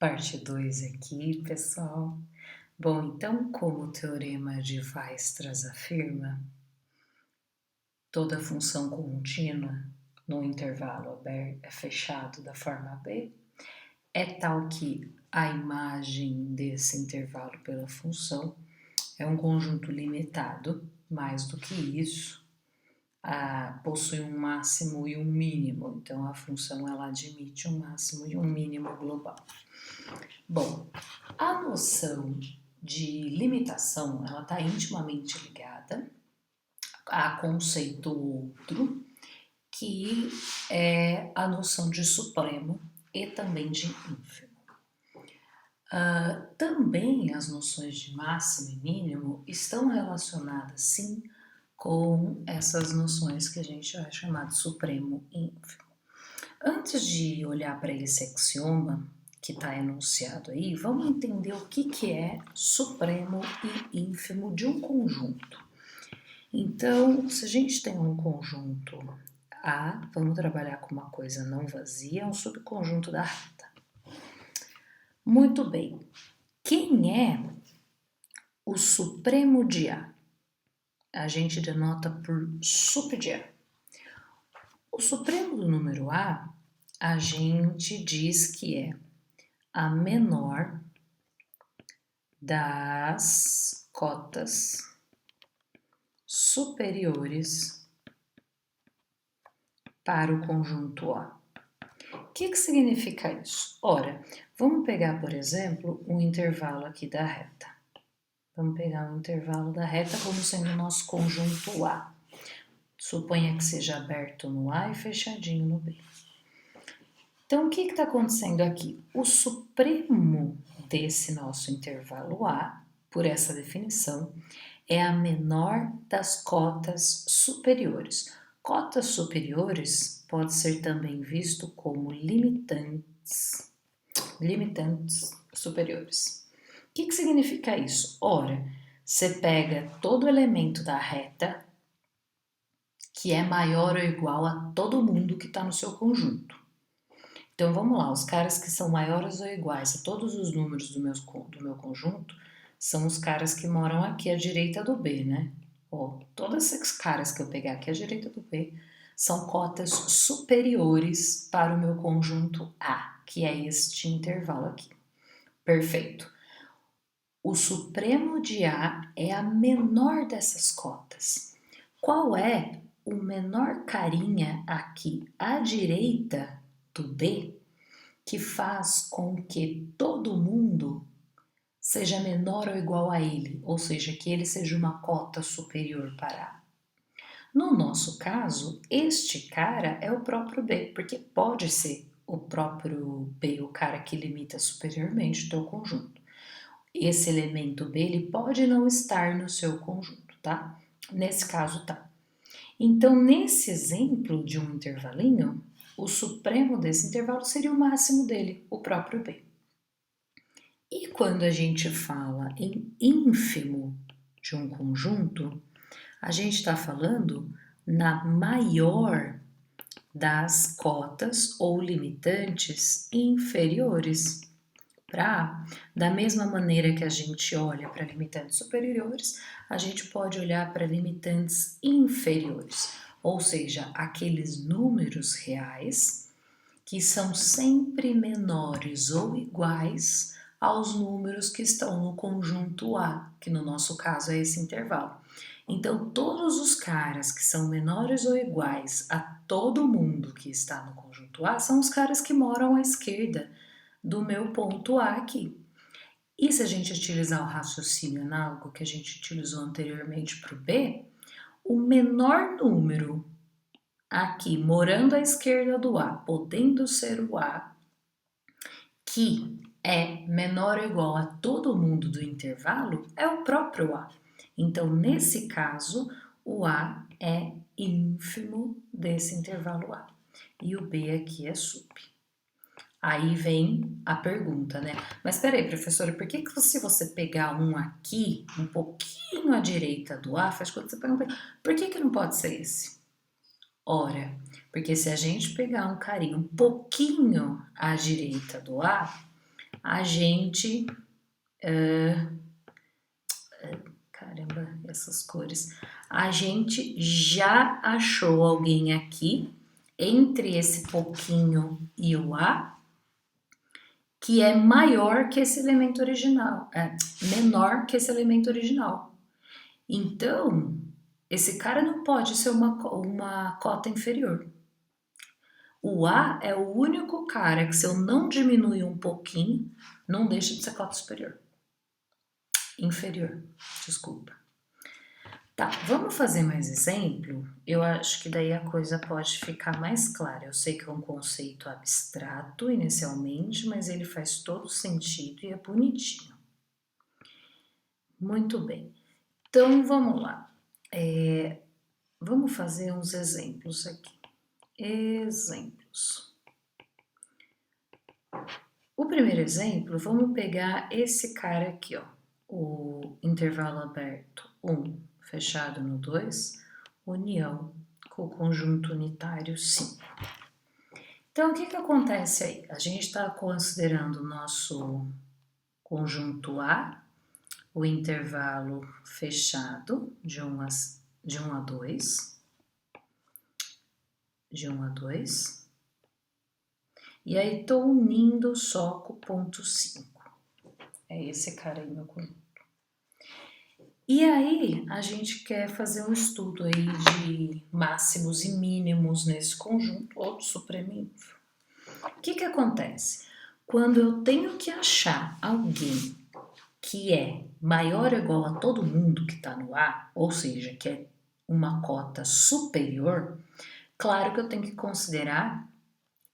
Parte 2 aqui, pessoal. Bom, então, como o teorema de Weierstrass afirma, toda função contínua no intervalo fechado da forma B é tal que a imagem desse intervalo pela função é um conjunto limitado, mais do que isso, possui um máximo e um mínimo, então a função ela admite um máximo e um mínimo global. Bom, a noção de limitação ela está intimamente ligada a conceito outro, que é a noção de supremo e também de ínfimo. Também as noções de máximo e mínimo estão relacionadas, sim, com essas noções que a gente vai chamar de supremo e ínfimo. Antes de olhar para esse axioma que está enunciado aí, vamos entender o que é supremo e ínfimo de um conjunto. Então, se a gente tem um conjunto A, vamos trabalhar com uma coisa não vazia, um subconjunto da reta. Muito bem. Quem é o supremo de A? A gente denota por sup de A. O supremo do número a gente diz que é a menor das cotas superiores para o conjunto A. O que significa isso? Ora, vamos pegar, por exemplo, um intervalo aqui da reta. Vamos pegar um intervalo da reta como sendo o nosso conjunto A. Suponha que seja aberto no A e fechadinho no B. Então, o que está acontecendo aqui? O supremo desse nosso intervalo A, por essa definição, é a menor das cotas superiores. Cotas superiores pode ser também visto como limitantes superiores. O que significa isso? Ora, você pega todo elemento da reta que é maior ou igual a todo mundo que está no seu conjunto. Então vamos lá, os caras que são maiores ou iguais a todos os números do meu conjunto são os caras que moram aqui à direita do B, né? Todos esses caras que eu pegar aqui à direita do B são cotas superiores para o meu conjunto A, que é este intervalo aqui. Perfeito. O supremo de A é a menor dessas cotas. Qual é o menor carinha aqui à direita do B que faz com que todo mundo seja menor ou igual a ele, ou seja, que ele seja uma cota superior para A? No nosso caso, este cara é o próprio B, porque pode ser o próprio B, o cara que limita superiormente o teu conjunto. Esse elemento B ele pode não estar no seu conjunto, tá? Nesse caso, tá. Então, nesse exemplo de um intervalinho, o supremo desse intervalo seria o máximo dele, o próprio B. E quando a gente fala em ínfimo de um conjunto, a gente está falando na maior das cotas ou limitantes inferiores para A. Da mesma maneira que a gente olha para limitantes superiores, a gente pode olhar para limitantes inferiores, ou seja, aqueles números reais que são sempre menores ou iguais aos números que estão no conjunto A, que no nosso caso é esse intervalo. Então, todos os caras que são menores ou iguais a todo mundo que está no conjunto A são os caras que moram à esquerda do meu ponto A aqui. E se a gente utilizar o raciocínio análogo que a gente utilizou anteriormente para o B, o menor número aqui, morando à esquerda do A, podendo ser o A, que é menor ou igual a todo mundo do intervalo, é o próprio A. Então, nesse caso, o A é ínfimo desse intervalo A. E o B aqui é sup. Aí vem a pergunta, né? Mas peraí, professora, por que se você pegar um aqui, um pouquinho à direita do A, faz quando você pergunta, por que não pode ser esse? Ora, porque se a gente pegar um carinho um pouquinho à direita do A, a gente... caramba, essas cores. A gente já achou alguém aqui, entre esse pouquinho e o A, que é maior que esse elemento original, menor que esse elemento original. Então, esse cara não pode ser uma cota inferior. O A é o único cara que, se eu não diminuir um pouquinho, não deixa de ser cota superior. Inferior, desculpa. Tá, vamos fazer mais exemplo? Eu acho que daí a coisa pode ficar mais clara. Eu sei que é um conceito abstrato inicialmente, mas ele faz todo sentido e é bonitinho. Muito bem. Então, vamos lá. Vamos fazer uns exemplos aqui. Exemplos. O primeiro exemplo, vamos pegar esse cara aqui, ó. O intervalo aberto 1, fechado no 2, união com o conjunto unitário 5. Então, o que acontece aí? A gente está considerando o nosso conjunto A, o intervalo fechado de 1 a 2, e aí estou unindo só com o ponto 5. É esse cara aí, meu conjunto. E aí, a gente quer fazer um estudo aí de máximos e mínimos nesse conjunto, ou do supremo ínfimo. O que acontece? Quando eu tenho que achar alguém que é maior ou igual a todo mundo que está no A, ou seja, que é uma cota superior, claro que eu tenho que considerar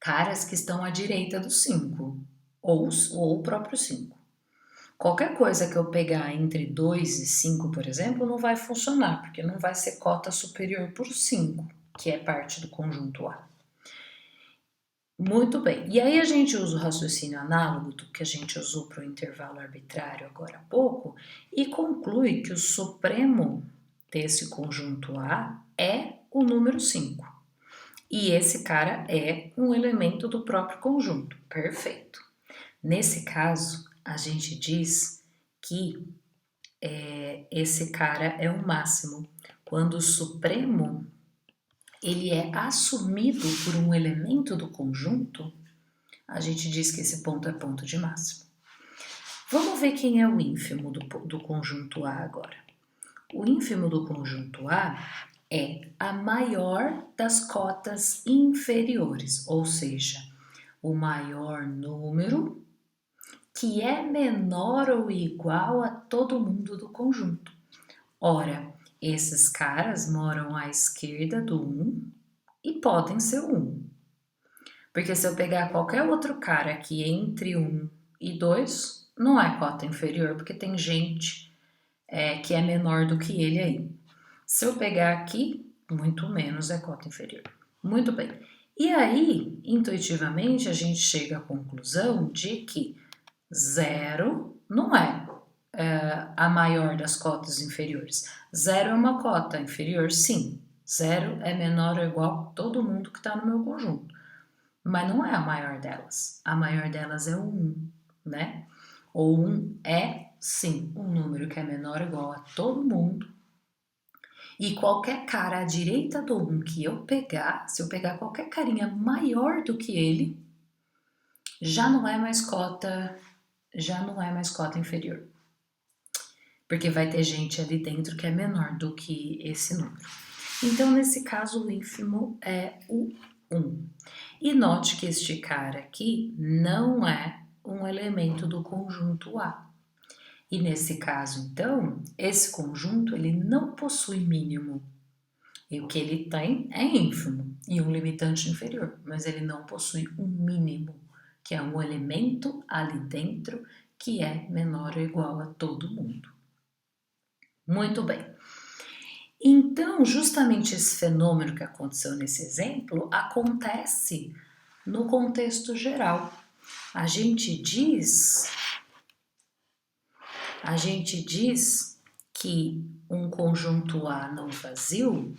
caras que estão à direita do 5, ou o próprio 5. Qualquer coisa que eu pegar entre 2 e 5, por exemplo, não vai funcionar, porque não vai ser cota superior por 5, que é parte do conjunto A. Muito bem, e aí a gente usa o raciocínio análogo do que a gente usou para o intervalo arbitrário agora há pouco e conclui que o supremo desse conjunto A é o número 5. E esse cara é um elemento do próprio conjunto. Perfeito. Nesse caso, a gente diz que esse cara é o máximo. Quando o supremo ele é assumido por um elemento do conjunto, a gente diz que esse ponto é ponto de máximo. Vamos ver quem é o ínfimo do conjunto A agora. O ínfimo do conjunto A é a maior das cotas inferiores, ou seja, o maior número que é menor ou igual a todo mundo do conjunto. Ora, esses caras moram à esquerda do 1 e podem ser o 1. Porque se eu pegar qualquer outro cara aqui entre 1 e 2, não é cota inferior, porque tem gente que é menor do que ele aí. Se eu pegar aqui, muito menos é cota inferior. Muito bem. E aí, intuitivamente, a gente chega à conclusão de que 0 não é a maior das cotas inferiores. 0 é uma cota inferior, sim. 0 é menor ou igual a todo mundo que está no meu conjunto. Mas não é a maior delas. A maior delas é o 1, né? O 1 é, sim, um número que é menor ou igual a todo mundo. E qualquer cara à direita do 1 que eu pegar, se eu pegar qualquer carinha maior do que ele, já não é mais cota inferior. Porque vai ter gente ali dentro que é menor do que esse número. Então, nesse caso, o ínfimo é o 1. E note que este cara aqui não é um elemento do conjunto A. E nesse caso, então, esse conjunto ele não possui mínimo. E o que ele tem é ínfimo e um limitante inferior, mas ele não possui um mínimo, que é um elemento ali dentro que é menor ou igual a todo mundo. Muito bem. Então, justamente esse fenômeno que aconteceu nesse exemplo acontece no contexto geral. A gente diz que um conjunto A não vazio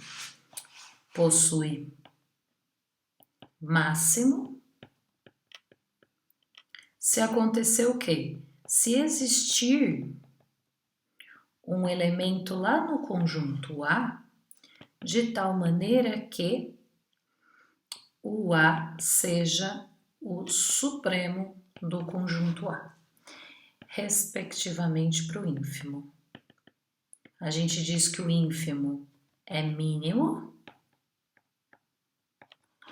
possui máximo, Se acontecer o quê? Se existir um elemento lá no conjunto A, de tal maneira que o A seja o supremo do conjunto A, respectivamente para o ínfimo. A gente diz que o ínfimo é mínimo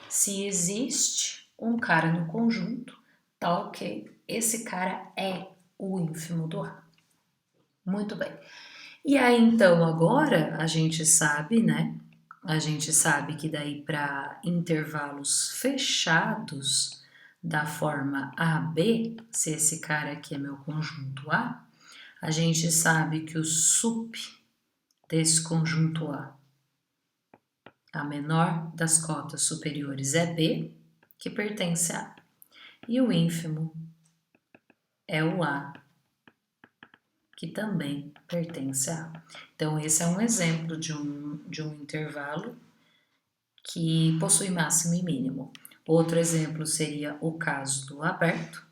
se existe um cara no conjunto tal que esse cara é o ínfimo do A. Muito bem. E aí, então, agora a gente sabe, né? A gente sabe que daí para intervalos fechados da forma AB, se esse cara aqui é meu conjunto a gente sabe que o sup desse conjunto a menor das cotas superiores é B, que pertence a A. E o ínfimo é o A, que também pertence a A. Então, esse é um exemplo de um intervalo que possui máximo e mínimo. Outro exemplo seria o caso do aberto,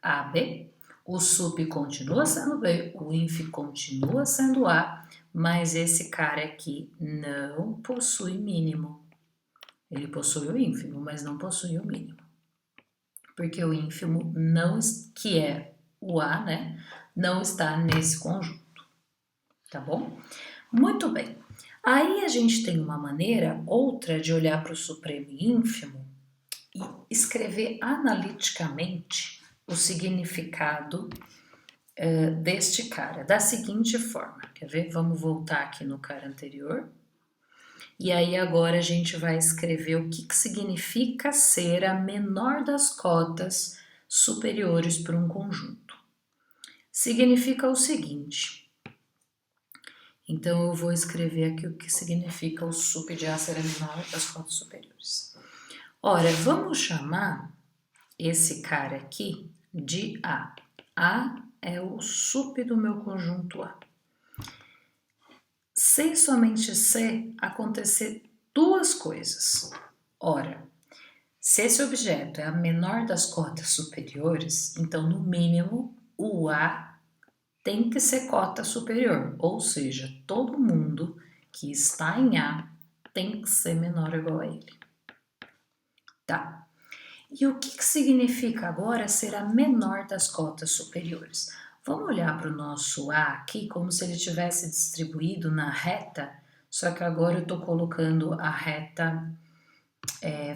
AB. O sup continua sendo B, o inf continua sendo A, mas esse cara aqui não possui mínimo. Ele possui o ínfimo, mas não possui o mínimo. Porque o ínfimo não, que é o A, né, não está nesse conjunto. Tá bom? Muito bem. Aí a gente tem uma maneira, outra, de olhar para o supremo e ínfimo e escrever analiticamente o significado deste cara, da seguinte forma. Quer ver? Vamos voltar aqui no cara anterior. E aí agora a gente vai escrever o que significa ser a menor das cotas superiores para um conjunto. Significa o seguinte. Então eu vou escrever aqui o que significa o sup de A ser a menor das cotas superiores. Ora, vamos chamar esse cara aqui de A. A é o sup do meu conjunto A. Se e somente se acontecer duas coisas. Ora, se esse objeto é a menor das cotas superiores, então no mínimo o A tem que ser cota superior, ou seja, todo mundo que está em A tem que ser menor ou igual a ele. Tá. E o que significa agora ser a menor das cotas superiores? Vamos olhar para o nosso A aqui como se ele tivesse distribuído na reta, só que agora eu estou colocando a reta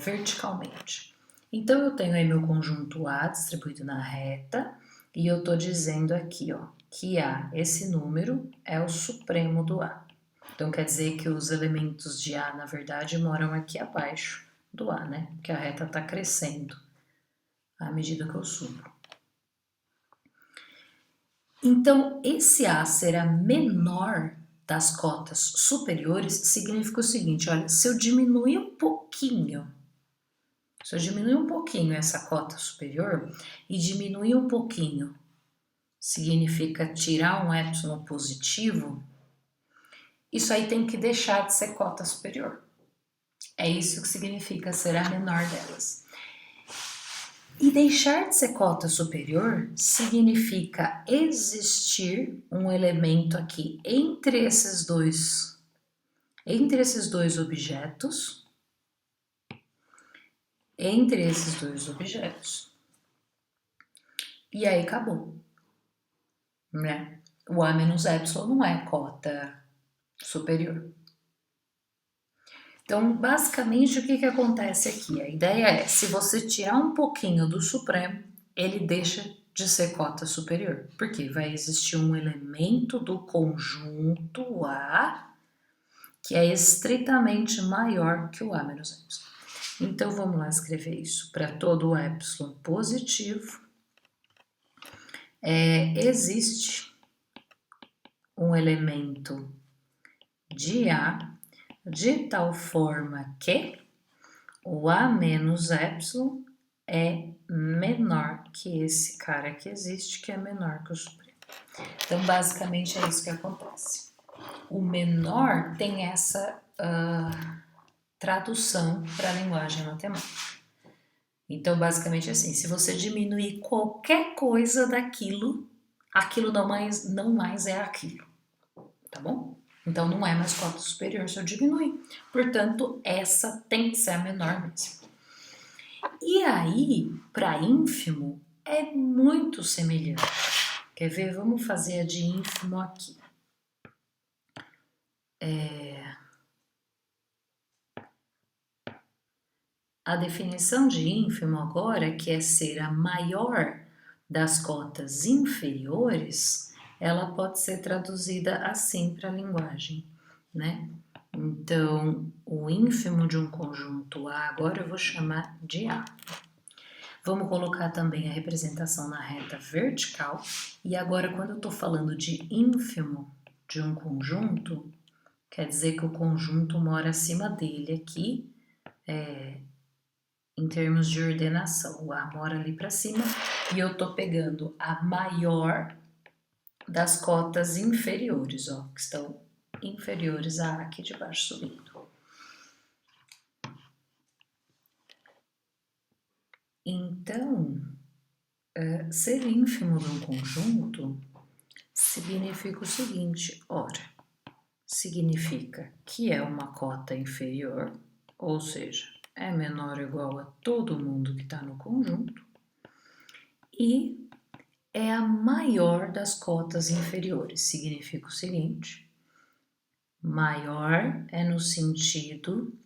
verticalmente. Então eu tenho aí meu conjunto A distribuído na reta e eu estou dizendo aqui, ó, que A, esse número, é o supremo do A. Então quer dizer que os elementos de A, na verdade, moram aqui abaixo do A, né? Porque a reta está crescendo à medida que eu subo. Então, esse A ser a menor das cotas superiores significa o seguinte, olha, se eu diminuir um pouquinho essa cota superior e diminuir um pouquinho significa tirar um epsilon positivo, isso aí tem que deixar de ser cota superior. É isso que significa ser a menor delas. E deixar de ser cota superior significa existir um elemento aqui entre esses dois objetos, e aí acabou, né? O A menos epsilon não é cota superior. Então, basicamente, o que acontece aqui? A ideia é, se você tirar um pouquinho do supremo, ele deixa de ser cota superior, porque vai existir um elemento do conjunto A que é estritamente maior que o A menos epsilon. Então, vamos lá escrever isso. Para todo o epsilon positivo, existe um elemento de A de tal forma que o A menos epsilon é menor que esse cara que existe, que é menor que o supremo. Então, basicamente, é isso que acontece. O menor tem essa tradução para a linguagem matemática. Então, basicamente assim, se você diminuir qualquer coisa daquilo, aquilo não mais é aquilo, tá bom? Então, não é mais cota superior se eu diminuir. Portanto, essa tem que ser a menor mesmo. E aí, para ínfimo, é muito semelhante. Quer ver? Vamos fazer a de ínfimo aqui. A definição de ínfimo agora, que é ser a maior das cotas inferiores, ela pode ser traduzida assim para a linguagem, né? Então, o ínfimo de um conjunto A, agora eu vou chamar de A. Vamos colocar também a representação na reta vertical. E agora, quando eu estou falando de ínfimo de um conjunto, quer dizer que o conjunto mora acima dele aqui, em termos de ordenação. O A mora ali para cima e eu estou pegando a maior das cotas inferiores, ó, que estão inferiores a A aqui de baixo subindo. Então, ser ínfimo de um conjunto significa o seguinte, ora, significa que é uma cota inferior, ou seja, é menor ou igual a todo mundo que está no conjunto, e é a maior das cotas inferiores. Significa o seguinte, maior é no sentido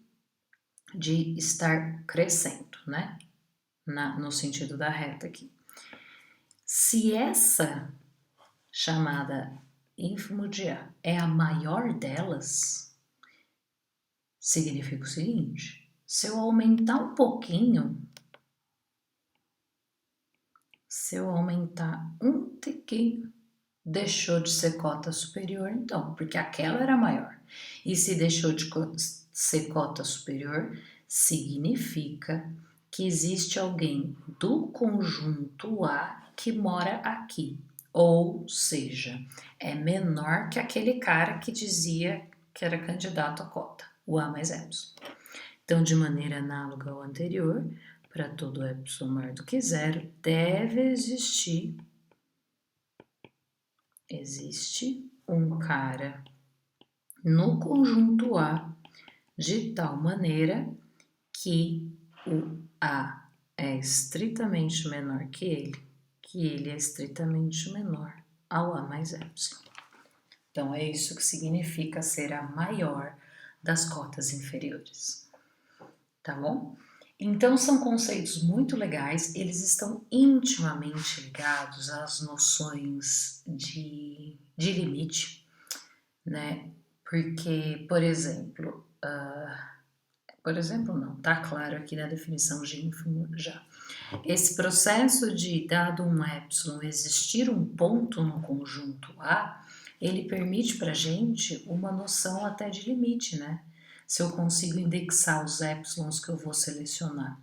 de estar crescendo, né? No sentido da reta aqui. Se essa chamada ínfimo de A é a maior delas, significa o seguinte, se eu aumentar um pouquinho, se eu aumentar um tiquinho, deixou de ser cota superior então, porque aquela era maior. E se deixou de ser cota superior, significa que existe alguém do conjunto A que mora aqui. Ou seja, é menor que aquele cara que dizia que era candidato a cota, o A mais epsilon. Então, de maneira análoga ao anterior, para todo epsilon maior do que zero, deve existir um cara no conjunto A de tal maneira que o A é estritamente menor que ele é estritamente menor ao A mais epsilon. Então, é isso que significa ser a maior das cotas inferiores. Tá bom? Então, são conceitos muito legais, eles estão intimamente ligados às noções de limite, né? Porque, por exemplo não, tá claro aqui na definição de ínfimo já. Esse processo de, dado um epsilon, existir um ponto no conjunto A, ele permite para gente uma noção até de limite, né? Se eu consigo indexar os epsilons que eu vou selecionar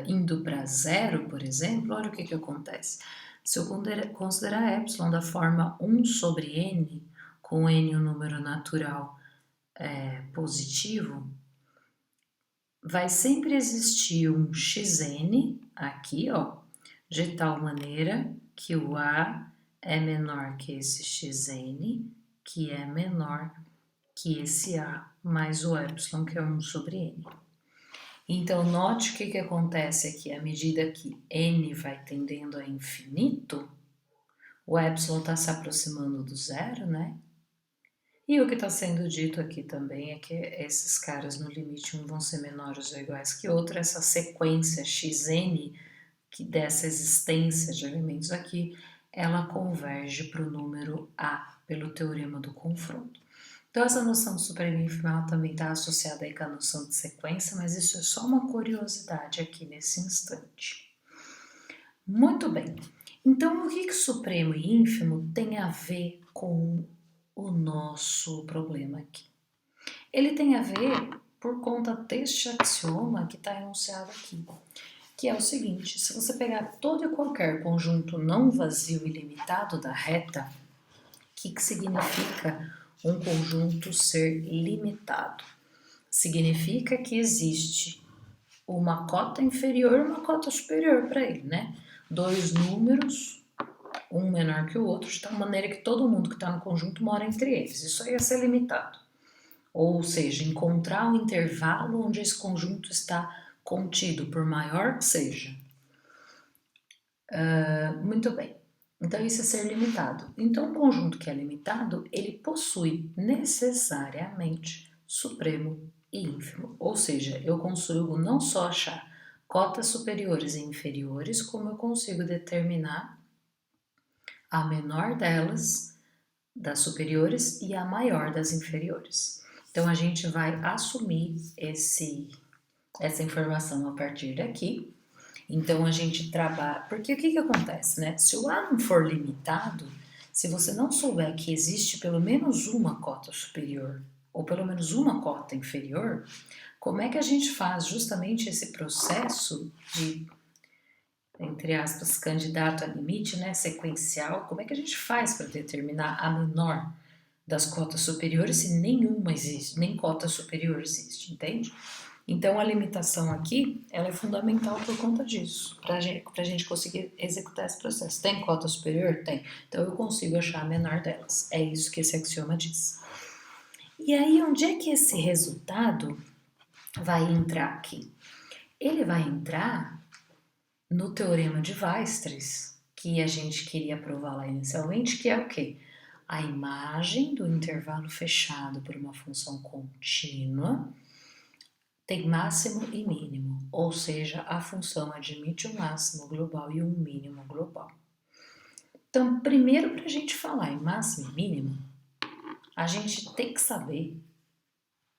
indo para zero, por exemplo, olha o que acontece. Se eu considerar epsilon da forma 1 sobre n, com n um número natural positivo, vai sempre existir um xn aqui, ó, de tal maneira que o A é menor que esse xn, que é menor que esse A, mais o epsilon, que é 1 sobre n. Então, note o que acontece aqui, à medida que n vai tendendo a infinito, o epsilon está se aproximando do zero, né? E o que está sendo dito aqui também é que esses caras no limite um vão ser menores ou iguais que outro, essa sequência xn, que dessa existência de elementos aqui, ela converge para o número A, pelo teorema do confronto. Então, essa noção do supremo ínfimo também está associada aí com a noção de sequência, mas isso é só uma curiosidade aqui nesse instante. Muito bem. Então, o que o supremo e ínfimo tem a ver com o nosso problema aqui? Ele tem a ver por conta deste axioma que está enunciado aqui, que é o seguinte, se você pegar todo e qualquer conjunto não vazio ilimitado da reta, o que significa um conjunto ser limitado? Significa que existe uma cota inferior e uma cota superior para ele, né? Dois números, um menor que o outro, de tal maneira que todo mundo que está no conjunto mora entre eles. Isso aí ia ser limitado. Ou seja, encontrar o intervalo onde esse conjunto está contido, por maior que seja. Muito bem. Então, isso é ser limitado. Então, um conjunto que é limitado, ele possui necessariamente supremo e ínfimo. Ou seja, eu consigo não só achar cotas superiores e inferiores, como eu consigo determinar a menor delas, das superiores, e a maior das inferiores. Então, a gente vai assumir essa informação a partir daqui. Então a gente trabalha. Porque o que acontece, né? Se o A não for limitado, se você não souber que existe pelo menos uma cota superior ou pelo menos uma cota inferior, como é que a gente faz justamente esse processo de, entre aspas, candidato a limite, né, sequencial? Como é que a gente faz para determinar a menor das cotas superiores se nenhuma existe, nem cota superior existe, entende? Então a limitação aqui ela é fundamental por conta disso, para a gente conseguir executar esse processo. Tem cota superior? Tem. Então eu consigo achar a menor delas. É isso que esse axioma diz. E aí, onde é que esse resultado vai entrar aqui? Ele vai entrar no teorema de Weierstrass, que a gente queria provar lá inicialmente, que é o quê? A imagem do intervalo fechado por uma função contínua tem máximo e mínimo, ou seja, a função admite um máximo global e um mínimo global. Então, primeiro, para a gente falar em máximo e mínimo, a gente tem que saber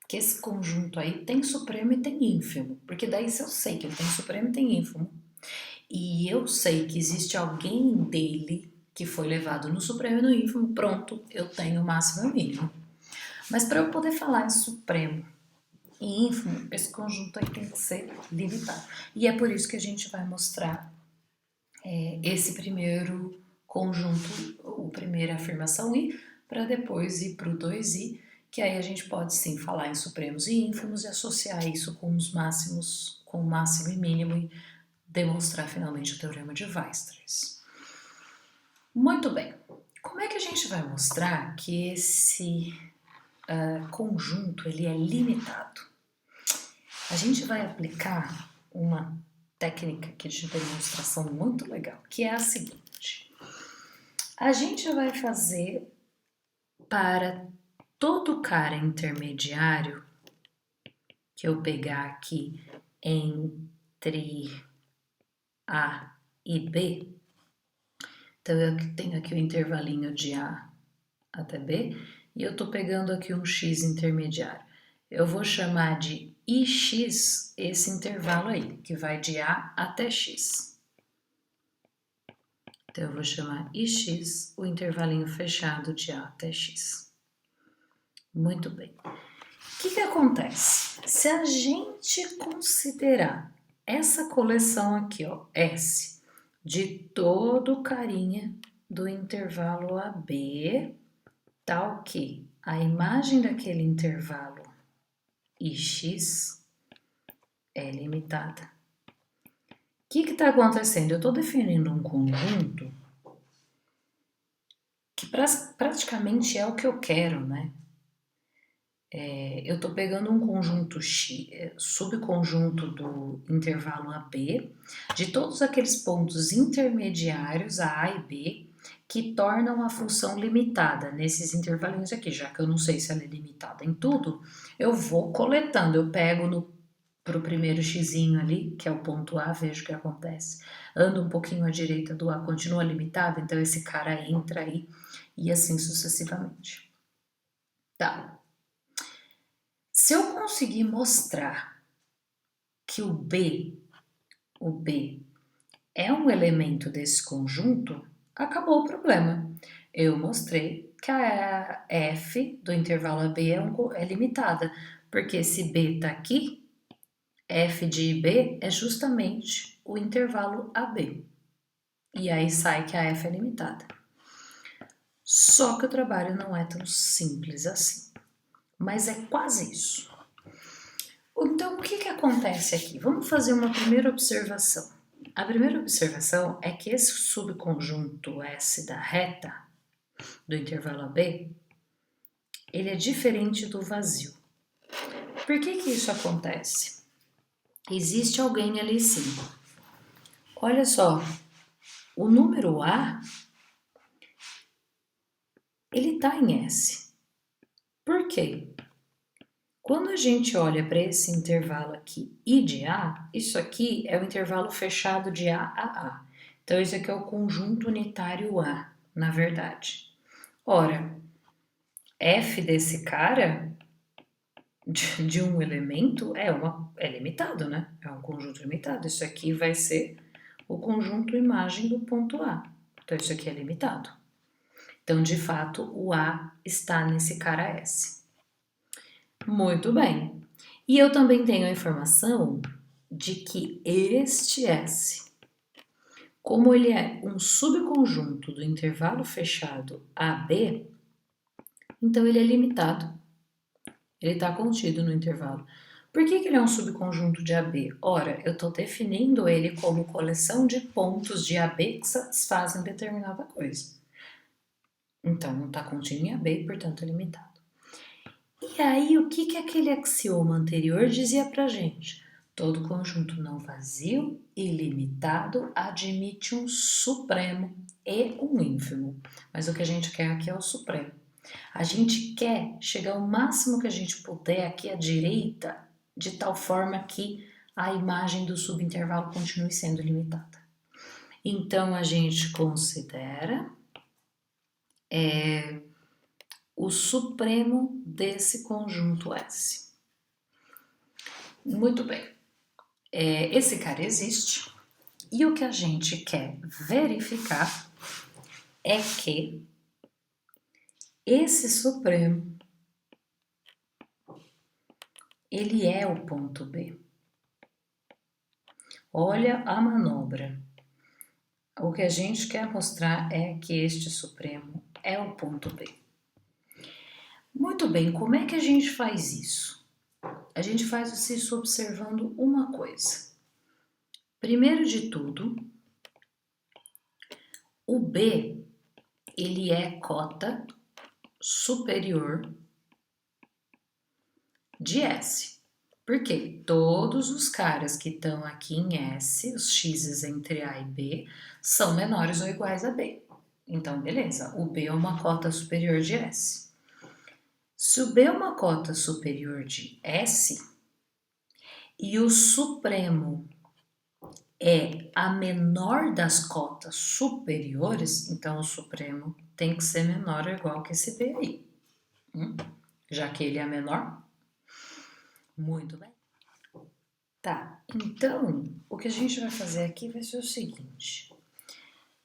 que esse conjunto aí tem supremo e tem ínfimo, porque daí se eu sei que ele tem supremo e tem ínfimo, e eu sei que existe alguém dele que foi levado no supremo e no ínfimo, pronto, eu tenho o máximo e o mínimo. Mas para eu poder falar em supremo e ínfimo, esse conjunto aí tem que ser limitado. E é por isso que a gente vai mostrar esse primeiro conjunto, ou primeira afirmação I, para depois ir para o 2I, que aí a gente pode sim falar em supremos e ínfimos e associar isso com os máximos, com o máximo e mínimo e demonstrar finalmente o teorema de Weierstrass. Muito bem. Como é que a gente vai mostrar que esse conjunto ele é limitado? A gente vai aplicar uma técnica aqui de demonstração muito legal, que é a seguinte. A gente vai fazer para todo cara intermediário que eu pegar aqui entre A e B, então eu tenho aqui o intervalinho de A até B, e eu estou pegando aqui um X intermediário. Eu vou chamar de IX esse intervalo aí, que vai de A até X. Então, eu vou chamar IX o intervalinho fechado de A até X. Muito bem. O que acontece? Se a gente considerar essa coleção aqui, ó, S, de todo carinha do intervalo AB, tal que a imagem daquele intervalo IX é limitada. O que está acontecendo? Eu estou definindo um conjunto que praticamente é o que eu quero, né? Eu estou pegando um conjunto X, subconjunto do intervalo AB, de todos aqueles pontos intermediários, A e B, que tornam a função limitada nesses intervalinhos aqui. Já que eu não sei se ela é limitada em tudo, eu vou coletando, eu pego para o primeiro xizinho ali, que é o ponto A, vejo o que acontece. Ando um pouquinho à direita do A, continua limitada, então esse cara entra aí e assim sucessivamente. Tá. Se eu conseguir mostrar que o B é um elemento desse conjunto, acabou o problema. Eu mostrei que a F do intervalo AB é limitada, porque se B está aqui, F de B é justamente o intervalo AB. E aí sai que a F é limitada. Só que o trabalho não é tão simples assim. Mas é quase isso. Então, o que acontece aqui? Vamos fazer uma primeira observação. A primeira observação é que esse subconjunto S da reta, do intervalo AB, ele é diferente do vazio. Por que isso acontece? Existe alguém ali sim. Olha só, o número A, ele está em S. Por quê? Quando a gente olha para esse intervalo aqui I de A, isso aqui é o intervalo fechado de A a A. Então, isso aqui é o conjunto unitário A, na verdade. Ora, F desse cara, de um elemento, é limitado, né? É um conjunto limitado. Isso aqui vai ser o conjunto imagem do ponto A. Então, isso aqui é limitado. Então, de fato, o A está nesse cara S. Muito bem. E eu também tenho a informação de que este S, como ele é um subconjunto do intervalo fechado AB, então ele é limitado. Ele está contido no intervalo. Por que ele é um subconjunto de AB? Ora, eu estou definindo ele como coleção de pontos de AB que satisfazem determinada coisa. Então, não está contido em AB e, portanto, é limitado. E aí, o que aquele axioma anterior dizia pra gente? Todo conjunto não vazio, ilimitado, admite um supremo e um ínfimo. Mas o que a gente quer aqui é o supremo. A gente quer chegar ao máximo que a gente puder aqui à direita, de tal forma que a imagem do subintervalo continue sendo limitada. Então, a gente considera o supremo desse conjunto S. Muito bem. Esse cara existe e o que a gente quer verificar é que esse supremo ele é o ponto B. Olha a manobra. O que a gente quer mostrar é que este supremo é o ponto B. Muito bem, como é que a gente faz isso? A gente faz isso observando uma coisa. Primeiro de tudo, o B ele é cota superior de S. Porque todos os caras que estão aqui em S, os x's entre A e B, são menores ou iguais a B. Então, beleza, o B é uma cota superior de S. Se o B é uma cota superior de S e o supremo é a menor das cotas superiores, então o supremo tem que ser menor ou igual que esse B aí. Já que ele é menor. Muito bem. Tá, então o que a gente vai fazer aqui vai ser o seguinte.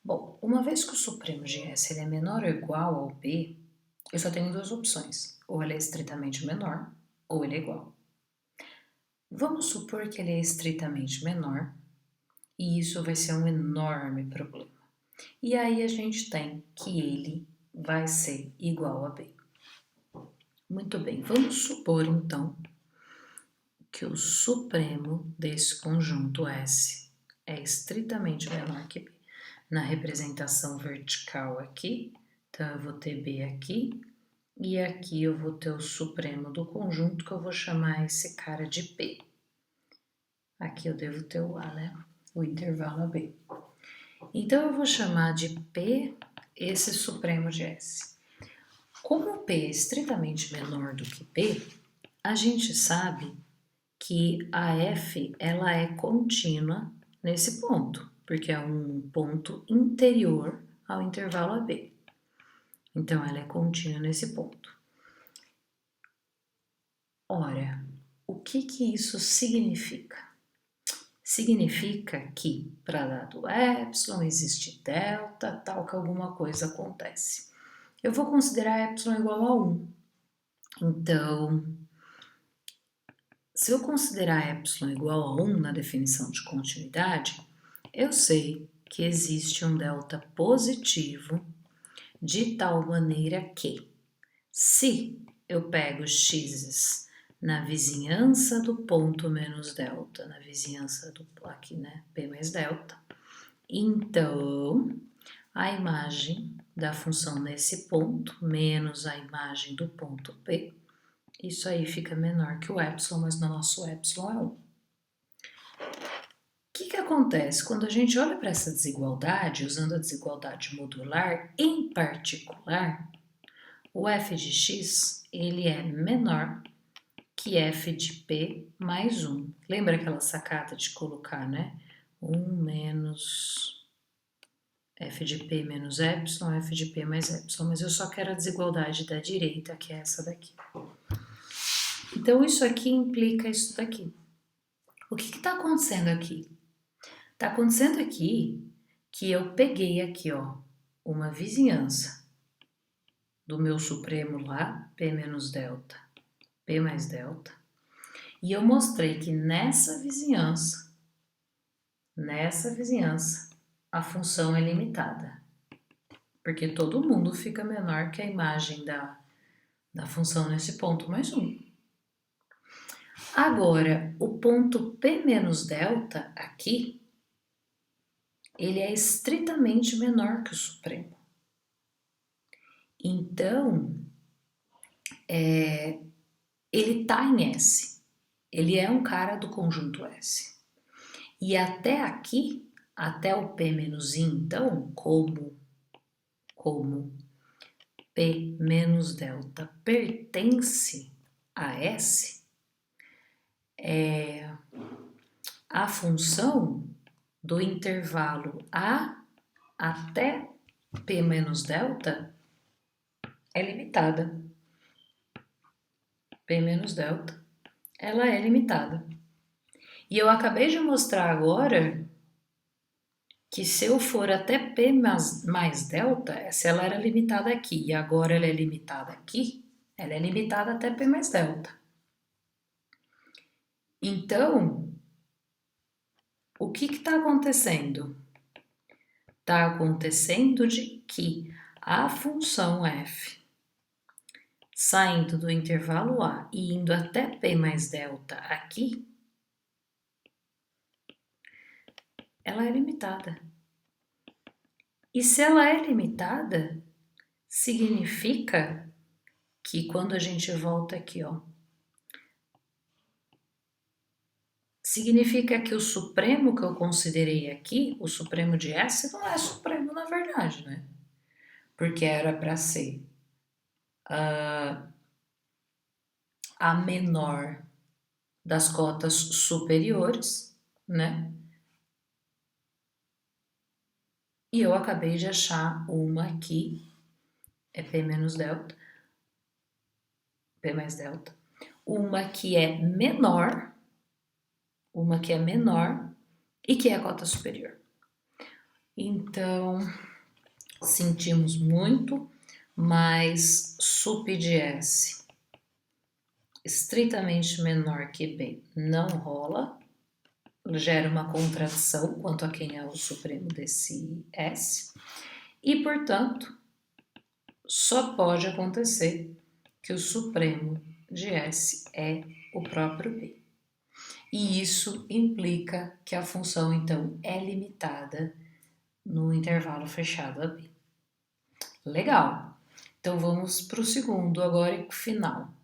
Bom, uma vez que o supremo de S ele é menor ou igual ao B, eu só tenho duas opções. Ou ele é estritamente menor, ou ele é igual. Vamos supor que ele é estritamente menor, e isso vai ser um enorme problema. E aí a gente tem que ele vai ser igual a B. Muito bem, vamos supor então que o supremo desse conjunto S é estritamente menor que B. Na representação vertical aqui, então eu vou ter B aqui, e aqui eu vou ter o supremo do conjunto, que eu vou chamar esse cara de P. Aqui eu devo ter o A, né? O intervalo AB. Então eu vou chamar de P esse supremo de S. Como P é estritamente menor do que P, a gente sabe que a F ela é contínua nesse ponto, porque é um ponto interior ao intervalo AB. Então, ela é contínua nesse ponto. Ora, o que isso significa? Significa que para dado epsilon existe delta, tal que alguma coisa acontece. Eu vou considerar epsilon igual a 1. Então, se eu considerar epsilon igual a 1 na definição de continuidade, eu sei que existe um delta positivo de tal maneira que, se eu pego os x's na vizinhança do ponto menos delta, na vizinhança do, aqui, né, P mais delta. Então, a imagem da função nesse ponto, menos a imagem do ponto P, isso aí fica menor que o epsilon, mas no nosso epsilon é 1. O que acontece? Quando a gente olha para essa desigualdade, usando a desigualdade modular, em particular, o f de x ele é menor que f de p mais 1. Lembra aquela sacada de colocar, né? 1 menos f de p menos epsilon, f de p mais epsilon, mas eu só quero a desigualdade da direita, que é essa daqui. Então, isso aqui implica isso daqui. O que está acontecendo aqui? Está acontecendo aqui que eu peguei aqui, ó, uma vizinhança do meu supremo lá, P menos delta, P mais delta, e eu mostrei que nessa vizinhança, a função é limitada, porque todo mundo fica menor que a imagem da função nesse ponto mais 1. Agora, o ponto P menos delta aqui, ele é estritamente menor que o supremo. Então, ele está em S. Ele é um cara do conjunto S. E até aqui, até o P menos I, então, como P menos delta pertence a S, a função do intervalo A até P menos delta é limitada. P menos delta, ela é limitada. E eu acabei de mostrar agora que se eu for até P mais delta, se ela era limitada aqui e agora ela é limitada aqui, ela é limitada até P mais delta. Então, o que está acontecendo? Está acontecendo de que a função f, saindo do intervalo A e indo até P mais delta aqui, ela é limitada. E se ela é limitada, significa que quando a gente volta aqui, ó, significa que o supremo que eu considerei aqui, o supremo de S, não é supremo na verdade, né? Porque era para ser a menor das cotas superiores, né? E eu acabei de achar uma aqui, é P menos delta, P mais delta, uma que é menor e que é a cota superior. Então, sentimos muito, mas sup de S estritamente menor que B não rola, gera uma contradição quanto a quem é o supremo desse S, e, portanto, só pode acontecer que o supremo de S é o próprio B. E isso implica que a função, então, é limitada no intervalo fechado a B. Legal. Então, vamos para o segundo agora e final.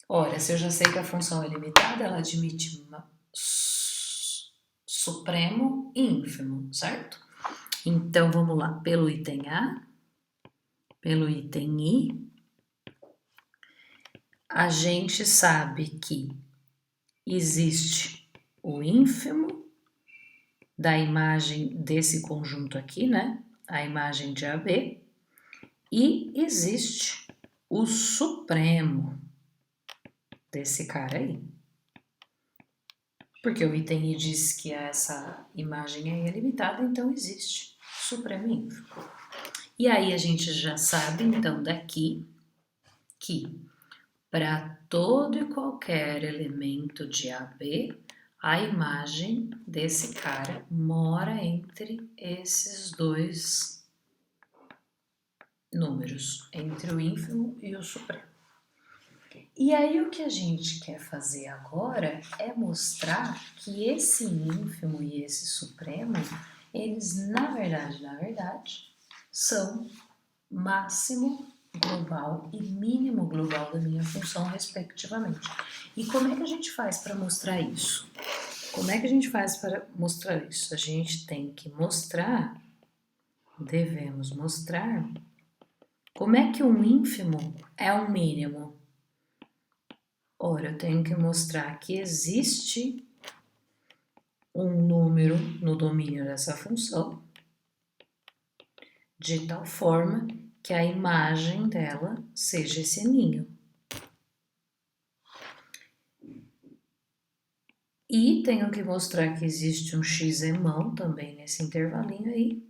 Ora, se eu já sei que a função é limitada, ela admite supremo e ínfimo, certo? Então, vamos lá. Pelo item A, pelo item I, a gente sabe que existe o ínfimo da imagem desse conjunto aqui, né? A imagem de AB. E existe o supremo desse cara aí. Porque o item I diz que essa imagem aí é limitada, então existe supremo e ínfimo. E aí a gente já sabe, então, daqui, que para todo e qualquer elemento de AB, a imagem desse cara mora entre esses dois números, entre o ínfimo e o supremo. E aí o que a gente quer fazer agora é mostrar que esse ínfimo e esse supremo, eles na verdade, são máximo global e mínimo global da minha função, respectivamente. E como é que a gente faz para mostrar isso? Como é que a gente faz para mostrar isso? A gente tem que mostrar, devemos mostrar, como é que um ínfimo é um mínimo. Ora, eu tenho que mostrar que existe um número no domínio dessa função, de tal forma que a imagem dela seja esse ninho. E tenho que mostrar que existe um x-emão também nesse intervalinho aí,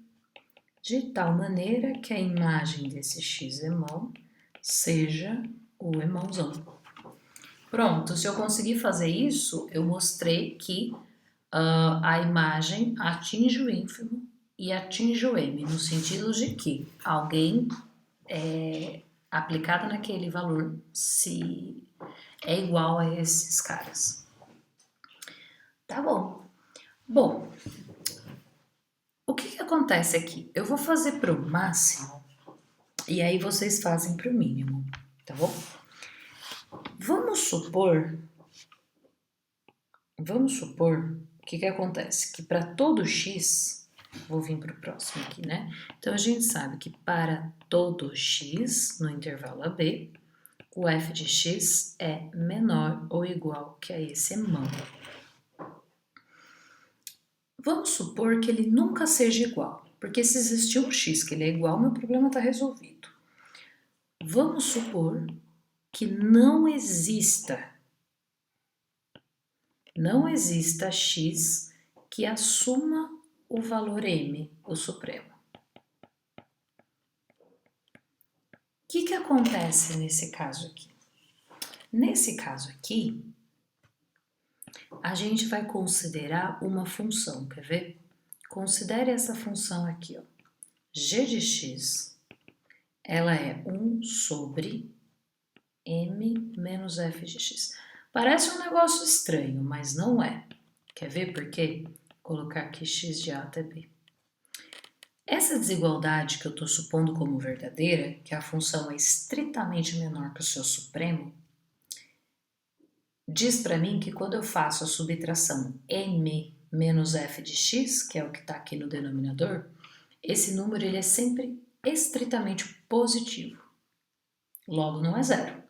de tal maneira que a imagem desse x-emão seja o emãozão. Pronto, se eu conseguir fazer isso, eu mostrei que a imagem atinge o ínfimo e atinge o m, no sentido de que alguém aplicado naquele valor se é igual a esses caras. Tá bom. Bom, o que acontece aqui? Eu vou fazer para o máximo e aí vocês fazem para o mínimo, tá bom? Vamos supor o que acontece? Que para todo x, vou vir para o próximo aqui, né? Então, a gente sabe que para todo x no intervalo AB, o f de x é menor ou igual que a esse emão. Vamos supor que ele nunca seja igual, porque se existir um x que ele é igual, meu problema está resolvido. Vamos supor que não exista x que assuma o valor m, o supremo. O que acontece nesse caso aqui? Nesse caso aqui, a gente vai considerar uma função, quer ver? Considere essa função aqui, ó. G de x, ela é 1 sobre m menos f de x. Parece um negócio estranho, mas não é. Quer ver por quê? Vou colocar aqui x de a até b. Essa desigualdade que eu estou supondo como verdadeira, que a função é estritamente menor que o seu supremo, diz para mim que quando eu faço a subtração m menos f de x, que é o que está aqui no denominador, esse número ele é sempre estritamente positivo. Logo, não é zero.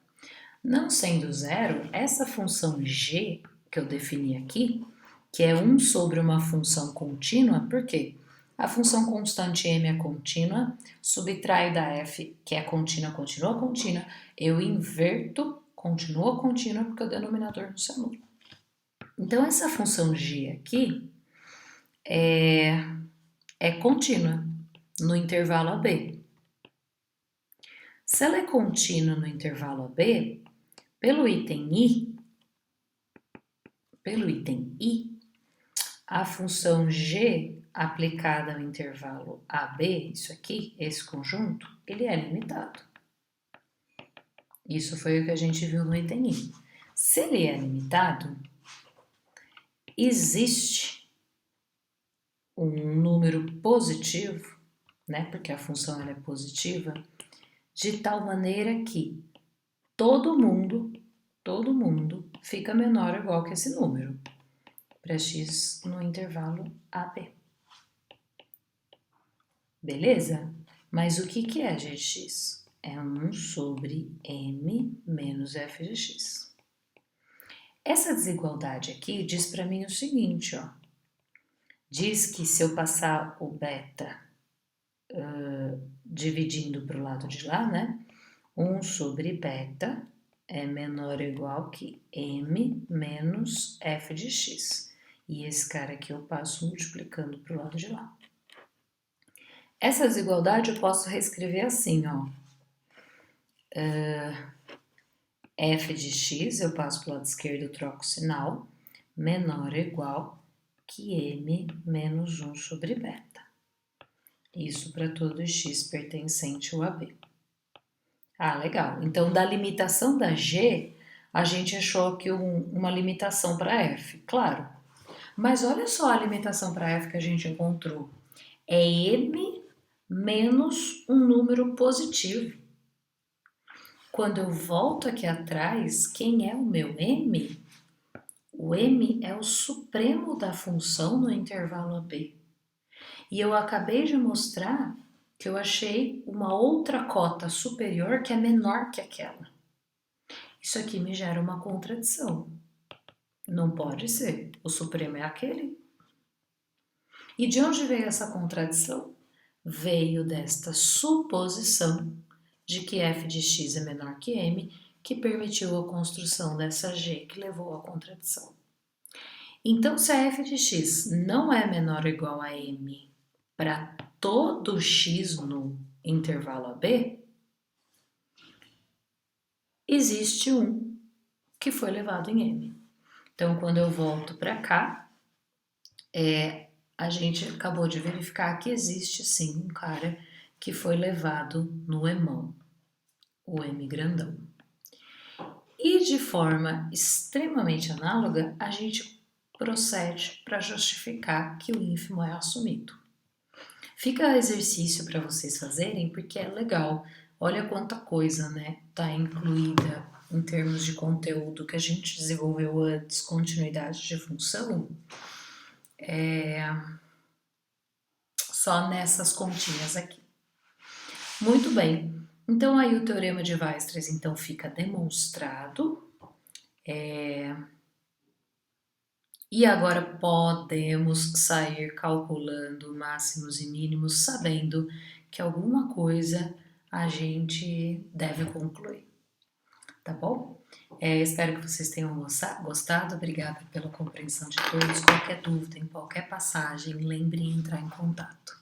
Não sendo zero, essa função g que eu defini aqui, que é 1 sobre uma função contínua, por quê? A função constante m é contínua, subtrai da f, que é contínua, continua contínua, eu inverto, continua contínua, porque o denominador não se anula. Então, essa função g aqui é contínua no intervalo AB. Se ela é contínua no intervalo AB, pelo item I, a função g aplicada ao intervalo AB, isso aqui, esse conjunto, ele é limitado. Isso foi o que a gente viu no item I. Se ele é limitado, existe um número positivo, né, porque a função ela é positiva, de tal maneira que todo mundo fica menor ou igual que esse número, para x no intervalo AB. Beleza? Mas o que é g de x? É 1 sobre m menos f de x. Essa desigualdade aqui diz para mim o seguinte, ó. Diz que se eu passar o beta dividindo para o lado de lá, né? 1 sobre beta é menor ou igual que m menos f de x. E esse cara aqui eu passo multiplicando para o lado de lá. Essa desigualdade eu posso reescrever assim, ó. F de x, eu passo para o lado esquerdo, troco o sinal, menor ou igual que m menos 1 sobre beta. Isso para todo x pertencente ao AB. Ah, legal. Então, da limitação da g, A gente achou aqui uma limitação para f, claro. Mas olha só a limitação para f que a gente encontrou. É m menos um número positivo. Quando eu volto aqui atrás, quem é o meu m? O m é o supremo da função no intervalo AB. E eu acabei de mostrar que eu achei uma outra cota superior que é menor que aquela. Isso aqui me gera uma contradição. Não pode ser. O supremo é aquele. E de onde veio essa contradição? Veio desta suposição de que f de x é menor que m, que permitiu a construção dessa g que levou à contradição. Então, se a f de x não é menor ou igual a m para todo x no intervalo AB, existe um que foi levado em m. Então, quando eu volto para cá, a gente acabou de verificar que existe sim um cara que foi levado no emão, o m grandão. E de forma extremamente análoga, a gente procede para justificar que o ínfimo é assumido. Fica exercício para vocês fazerem, porque é legal. Olha quanta coisa, né, tá incluída em termos de conteúdo que a gente desenvolveu antes, continuidade de função, só nessas continhas aqui. Muito bem. Então aí o teorema de Weierstrass então fica demonstrado. E agora podemos sair calculando máximos e mínimos, sabendo que alguma coisa a gente deve concluir, tá bom? Espero que vocês tenham gostado, obrigada pela compreensão de todos. Qualquer dúvida em qualquer passagem, lembre de entrar em contato.